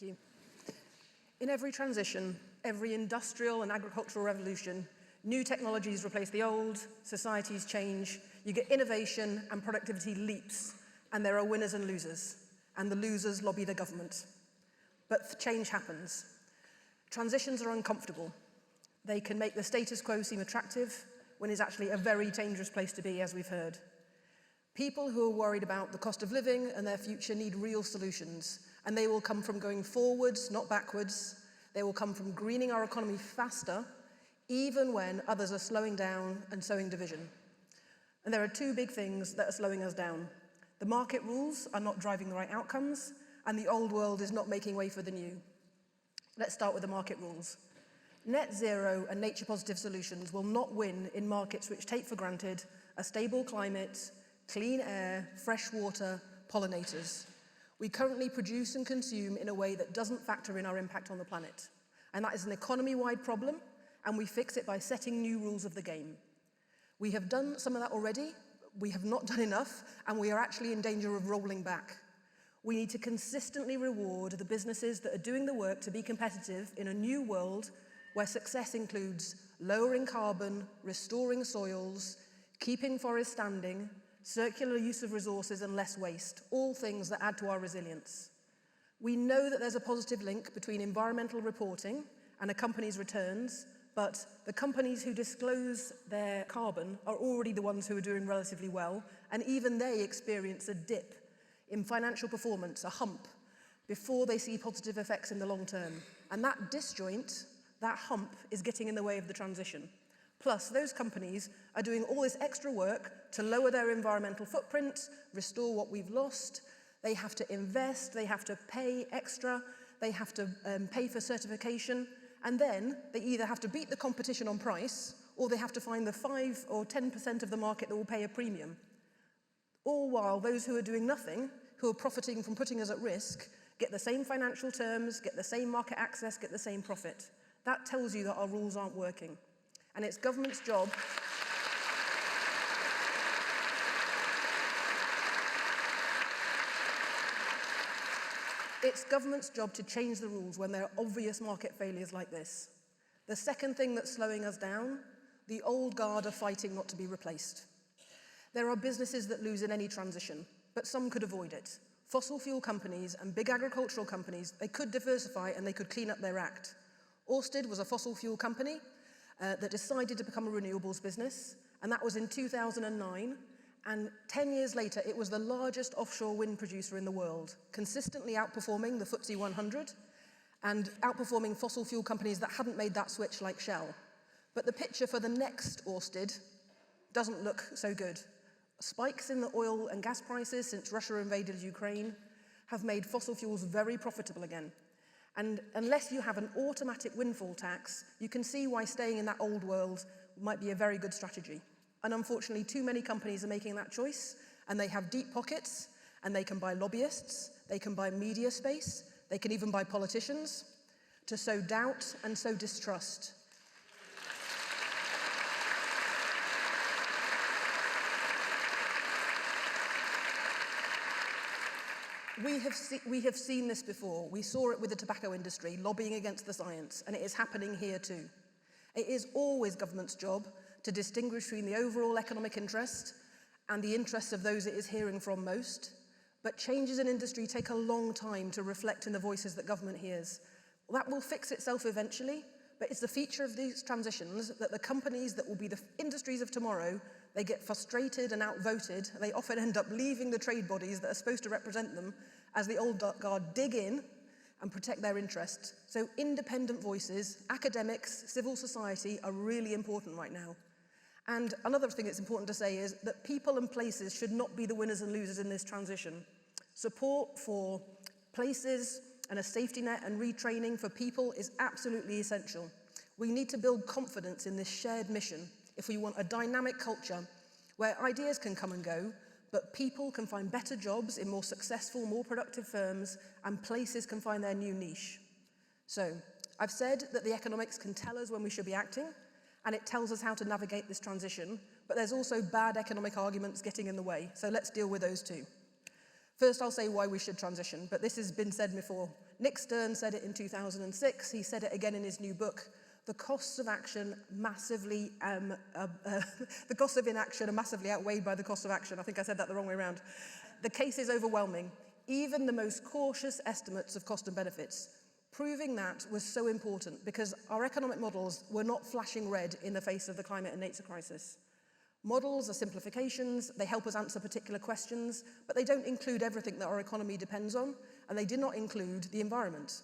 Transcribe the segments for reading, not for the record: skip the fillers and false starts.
Thank you. In every transition, every industrial and agricultural revolution, new technologies replace the old, societies change, you get innovation and productivity leaps, and there are winners and losers, and the losers lobby the government. But change happens. Transitions are uncomfortable. They can make the status quo seem attractive when it's actually a very dangerous place to be, as we've heard. People who are worried about the cost of living and their future need real solutions, and they will come from going forwards, not backwards. They will come from greening our economy faster, even when others are slowing down and sowing division. And there are two big things that are slowing us down. The market rules are not driving the right outcomes, and the old world is not making way for the new. Let's start with the market rules. Net zero and nature-positive solutions will not win in markets which take for granted a stable climate, clean air, fresh water, pollinators. We currently produce and consume in a way that doesn't factor in our impact on the planet. And that is an economy-wide problem, and we fix it by setting new rules of the game. We have done some of that already, we have not done enough, and we are actually in danger of rolling back. We need to consistently reward the businesses that are doing the work to be competitive in a new world where success includes lowering carbon, restoring soils, keeping forests standing, circular use of resources and less waste, all things that add to our resilience. We know that there's a positive link between environmental reporting and a company's returns, but the companies who disclose their carbon are already the ones who are doing relatively well, and even they experience a dip in financial performance, a hump, before they see positive effects in the long term. And that disjoint, that hump, is getting in the way of the transition. Plus, those companies are doing all this extra work to lower their environmental footprint, restore what we've lost. They have to invest, they have to pay extra, they have to pay for certification, and then they either have to beat the competition on price, or they have to find the 5 or 10% of the market that will pay a premium. All while those who are doing nothing, who are profiting from putting us at risk, get the same financial terms, get the same market access, get the same profit. That tells you that our rules aren't working. And it's government's job to change the rules when there are obvious market failures like this. The second thing that's slowing us down, the old guard are fighting not to be replaced. There are businesses that lose in any transition, but some could avoid it. Fossil fuel companies and big agricultural companies, they could diversify and they could clean up their act. Ørsted was a fossil fuel company that decided to become a renewables business, and that was in 2009, and 10 years later it was the largest offshore wind producer in the world, consistently outperforming the FTSE 100 and outperforming fossil fuel companies that hadn't made that switch like Shell. But the picture for the next Ørsted doesn't look so good. Spikes in the oil and gas prices since Russia invaded Ukraine have made fossil fuels very profitable again. And unless you have an automatic windfall tax, you can see why staying in that old world might be a very good strategy. And unfortunately, too many companies are making that choice, and they have deep pockets, and they can buy lobbyists, they can buy media space, they can even buy politicians to sow doubt and sow distrust. We have seen this before. We saw it with the tobacco industry, lobbying against the science, and it is happening here too. It is always government's job to distinguish between the overall economic interest and the interests of those it is hearing from most, but changes in industry take a long time to reflect in the voices that government hears. That will fix itself eventually, but it's the feature of these transitions that the companies that will be the industries of tomorrow, they get frustrated and outvoted. They often end up leaving the trade bodies that are supposed to represent them as the old guard dig in and protect their interests. So independent voices, academics, civil society are really important right now. And another thing that's important to say is that people and places should not be the winners and losers in this transition. Support for places and a safety net and retraining for people is absolutely essential. We need to build confidence in this shared mission if we want a dynamic culture where ideas can come and go, but people can find better jobs in more successful, more productive firms, and places can find their new niche. So, I've said that the economics can tell us when we should be acting, and it tells us how to navigate this transition, but there's also bad economic arguments getting in the way, so let's deal with those too. First, I'll say why we should transition, but this has been said before. Nick Stern said it in 2006, he said it again in his new book. The costs of action massively, the costs of inaction are massively outweighed by the cost of action. I think I said that the wrong way around. The case is overwhelming. Even the most cautious estimates of cost and benefits. Proving that was so important because our economic models were not flashing red in the face of the climate and nature crisis. Models are simplifications, they help us answer particular questions, but they don't include everything that our economy depends on, and they did not include the environment.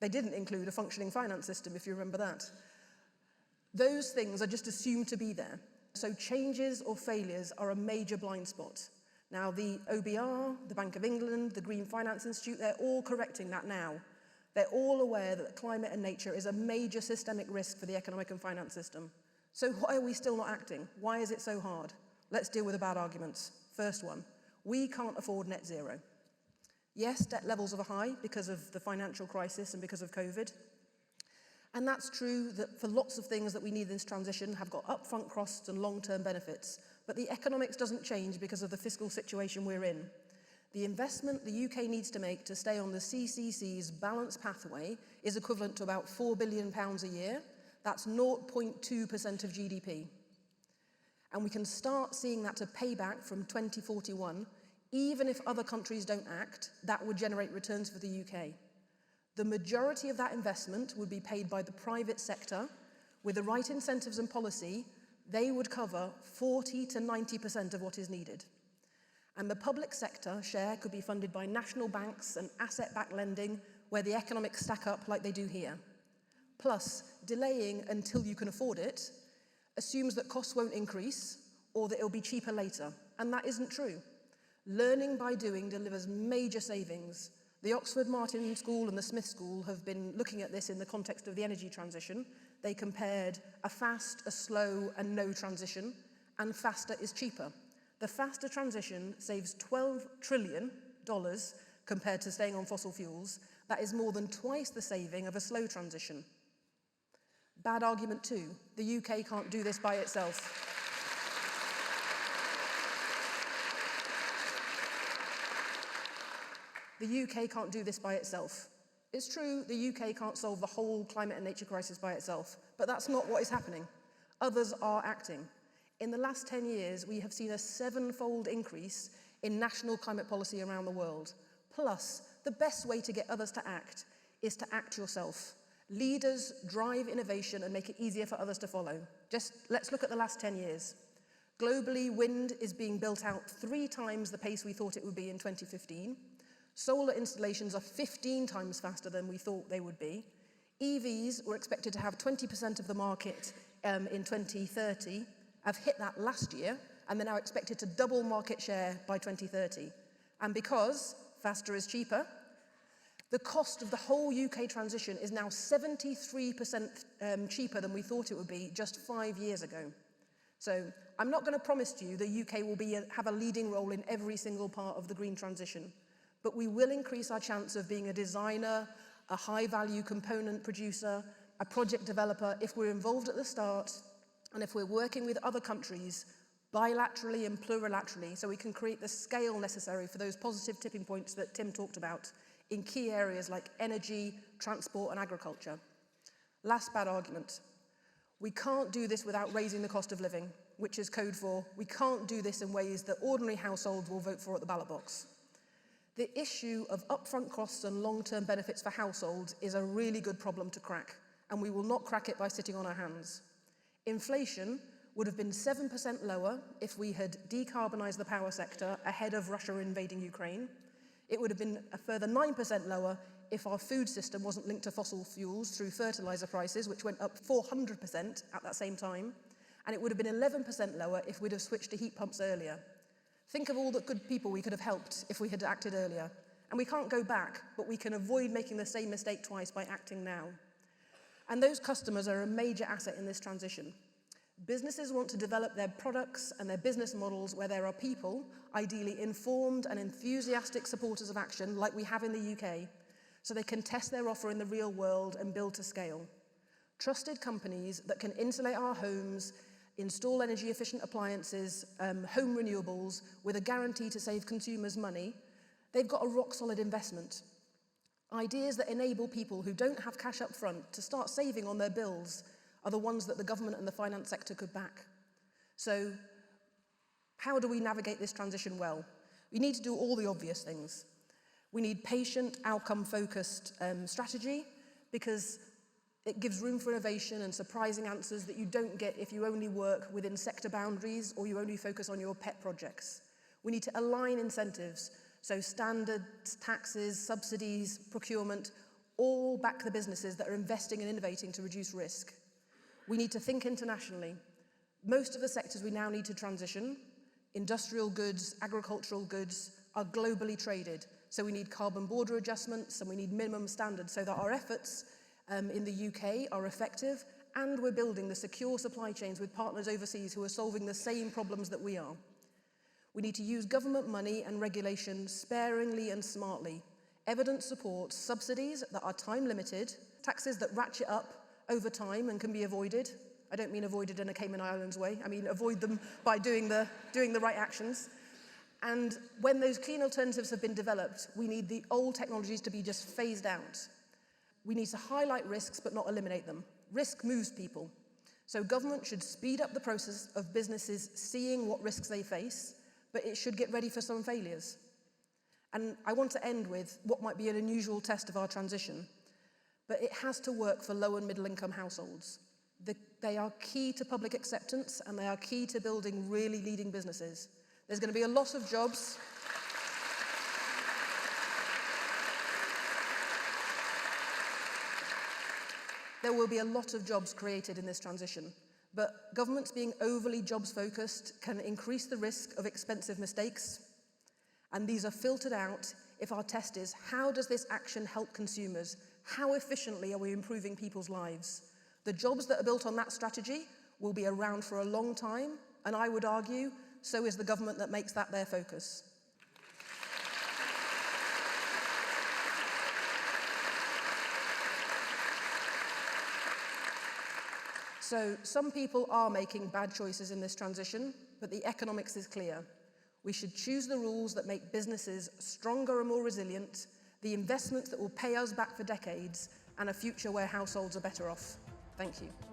They didn't include a functioning finance system, if you remember that. Those things are just assumed to be there. So changes or failures are a major blind spot. Now, the OBR, the Bank of England, the Green Finance Institute, they're all correcting that now. They're all aware that climate and nature is a major systemic risk for the economic and finance system. So why are we still not acting? Why is it so hard? Let's deal with the bad arguments. First one, we can't afford net zero. Yes, debt levels are high because of the financial crisis and because of COVID. And that's true that for lots of things that we need in this transition have got upfront costs and long-term benefits. But the economics doesn't change because of the fiscal situation we're in. The investment the UK needs to make to stay on the CCC's balanced pathway is equivalent to about £4 billion a year. That's 0.2% of GDP. And we can start seeing that to pay back from 2041. Even if other countries don't act, that would generate returns for the UK. The majority of that investment would be paid by the private sector. With the right incentives and policy, they would cover 40 to 90% of what is needed. And the public sector share could be funded by national banks and asset-backed lending, where the economics stack up like they do here. Plus, delaying until you can afford it assumes that costs won't increase or that it'll be cheaper later, and that isn't true. Learning by doing delivers major savings. The Oxford Martin School and the Smith School have been looking at this in the context of the energy transition. They compared a fast, a slow, and no transition, and faster is cheaper. The faster transition saves $12 trillion compared to staying on fossil fuels. That is more than twice the saving of a slow transition. Bad argument two, the UK can't do this by itself. The UK can't do this by itself. It's true, the UK can't solve the whole climate and nature crisis by itself, but that's not what is happening. Others are acting. In the last 10 years, we have seen a 7-fold increase in national climate policy around the world. Plus, the best way to get others to act is to act yourself. Leaders drive innovation and make it easier for others to follow. Just let's look at the last 10 years. Globally, wind is being built out 3 times the pace we thought it would be in 2015. Solar installations are 15 times faster than we thought they would be. EVs were expected to have 20% of the market in 2030, have hit that last year, and they're now expected to double market share by 2030. And because faster is cheaper, the cost of the whole UK transition is now 73% cheaper than we thought it would be just 5 years ago. So I'm not going to promise to you the UK will have a leading role in every single part of the green transition, but we will increase our chance of being a designer, a high-value component producer, a project developer if we're involved at the start and if we're working with other countries bilaterally and plurilaterally so we can create the scale necessary for those positive tipping points that Tim talked about in key areas like energy, transport and agriculture. Last bad argument. We can't do this without raising the cost of living, which is code for we can't do this in ways that ordinary households will vote for at the ballot box. The issue of upfront costs and long-term benefits for households is a really good problem to crack, and we will not crack it by sitting on our hands. Inflation would have been 7% lower if we had decarbonised the power sector ahead of Russia invading Ukraine. It would have been a further 9% lower if our food system wasn't linked to fossil fuels through fertiliser prices, which went up 400% at that same time. And it would have been 11% lower if we'd have switched to heat pumps earlier. Think of all the good people we could have helped if we had acted earlier. And we can't go back, but we can avoid making the same mistake twice by acting now. And those customers are a major asset in this transition. Businesses want to develop their products and their business models where there are people, ideally informed and enthusiastic supporters of action like we have in the UK, so they can test their offer in the real world and build to scale. Trusted companies that can insulate our homes, install energy-efficient appliances, home renewables with a guarantee to save consumers money, they've got a rock-solid investment. Ideas that enable people who don't have cash up front to start saving on their bills are the ones that the government and the finance sector could back. So how do we navigate this transition well? We need to do all the obvious things. We need patient, outcome-focused strategy, because it gives room for innovation and surprising answers that you don't get if you only work within sector boundaries or you only focus on your pet projects. We need to align incentives, so standards, taxes, subsidies, procurement, all back the businesses that are investing and innovating to reduce risk. We need to think internationally. Most of the sectors we now need to transition, industrial goods, agricultural goods, are globally traded. So we need carbon border adjustments and we need minimum standards so that our efforts in the UK are effective, and we're building the secure supply chains with partners overseas who are solving the same problems that we are. We need to use government money and regulation sparingly and smartly. Evidence supports subsidies that are time limited, taxes that ratchet up over time and can be avoided. I don't mean avoided in a Cayman Islands way, I mean avoid them by doing the right actions. And when those clean alternatives have been developed, we need the old technologies to be just phased out. We need to highlight risks but not eliminate them. Risk moves people. So government should speed up the process of businesses seeing what risks they face, but it should get ready for some failures. And I want to end with what might be an unusual test of our transition, but it has to work for low and middle income households. They are key to public acceptance and they are key to building really leading businesses. There's going to be a lot of jobs. There will be a lot of jobs created in this transition, but governments being overly jobs-focused can increase the risk of expensive mistakes, and these are filtered out if our test is, how does this action help consumers? How efficiently are we improving people's lives? The jobs that are built on that strategy will be around for a long time, and I would argue, so is the government that makes that their focus. So some people are making bad choices in this transition, but the economics is clear. We should choose the rules that make businesses stronger and more resilient, the investments that will pay us back for decades, and a future where households are better off. Thank you.